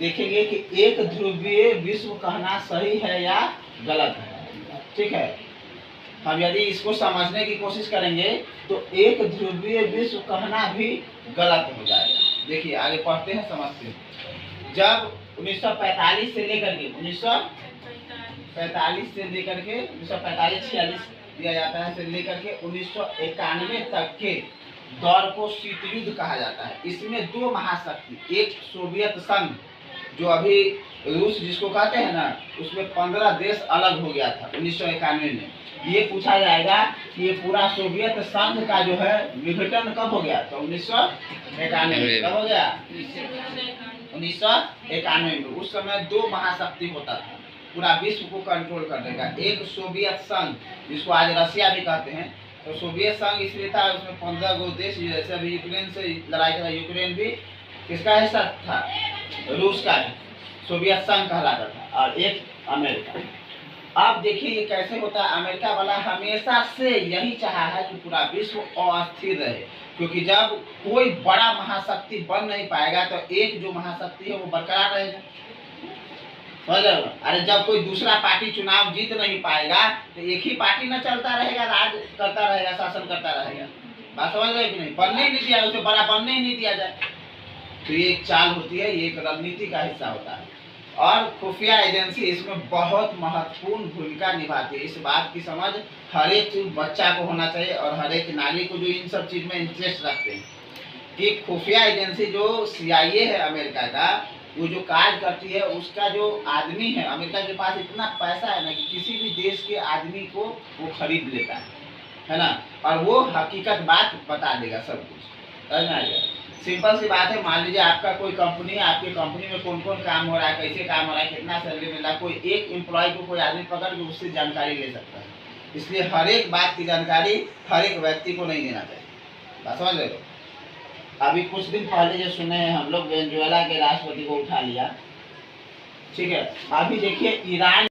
देखेंगे कि एक ध्रुवीय विश्व कहना सही है या गलत है। ठीक है, हम यदि इसको समझने की कोशिश करेंगे तो एक ध्रुवीय विश्व कहना भी गलत हो जाएगा। देखिए आगे पढ़ते हैं, समझते हैं। जब 1945 से लेकर के 1945 से लेकर के 1945-46 दिया जाता है, से लेकर के 1991 तक के दौर को शीत युद्ध कहा जाता है। इसमें दो महाशक्ति, एक सोवियत संघ जो अभी रूस जिसको कहते हैं ना, उसमें 15 देश अलग हो गया था 1991 में। ये पूछा जाएगा कि ये पूरा सोवियत संघ का जो है विघटन कब हो गया, तो 1991 में। कब हो गया? 1991 में। उस समय दो महाशक्ति होता था पूरा विश्व को कंट्रोल करने का। एक सोवियत संघ जिसको आज रसिया भी कहते हैं, तो सोवियत संघ इसलिए था, उसमें 15 गो देश, जैसे अभी यूक्रेन से लड़ाई चला, यूक्रेन भी किसका हिस्सा था? रूस का, सोवियत संघ कहलाता था। और एक अमेरिका। अब देखिए ये कैसे होता है। अमेरिका वाला हमेशा से यही चाहा है कि पूरा विश्व अस्थिर रहे, क्योंकि जब कोई बड़ा महाशक्ति बन नहीं पाएगा तो एक जो महाशक्ति है वो बरकरार रहेगा। अरे जब कोई दूसरा पार्टी चुनाव जीत नहीं पाएगा तो एक ही पार्टी न चलता रहेगा, राज करता रहेगा, शासन करता रहेगा। बात समझ रहे कि नहीं? बनने ही नहीं दिया, उसे बड़ा बनने ही नहीं दिया जाए। तो ये एक चाल होती है, ये एक रणनीति का हिस्सा होता है। और खुफिया एजेंसी इसमें बहुत महत्वपूर्ण भूमिका निभाती है। इस बात की समझ हर एक बच्चा को होना चाहिए और हर एक नागरिक को जो इन सब चीज में इंटरेस्ट रखते हैं, कि खुफिया एजेंसी जो CIA है अमेरिका का, वो जो कार्य करती है, उसका जो आदमी है, अमेरिका के पास इतना पैसा है ना कि किसी भी देश के आदमी को वो खरीद लेता है ना, और वो हकीकत बात बता देगा सब कुछ। समझ में आ गया? सिंपल सी बात है। मान लीजिए आपका कोई कंपनी है, आपकी कंपनी में कौन कौन काम हो रहा है, कैसे काम हो रहा है, कितना सैलरी मिल रहा है, कोई एक एम्प्लॉय को कोई आदमी पकड़ के उससे जानकारी ले सकता है। इसलिए हर एक बात की जानकारी हर एक व्यक्ति को नहीं देना चाहिए। बात समझ रहे हो? अभी कुछ दिन पहले जो सुने हैं हम लोग, वेनेजुएला के राष्ट्रपति को उठा लिया। ठीक है, अभी देखिए ईरान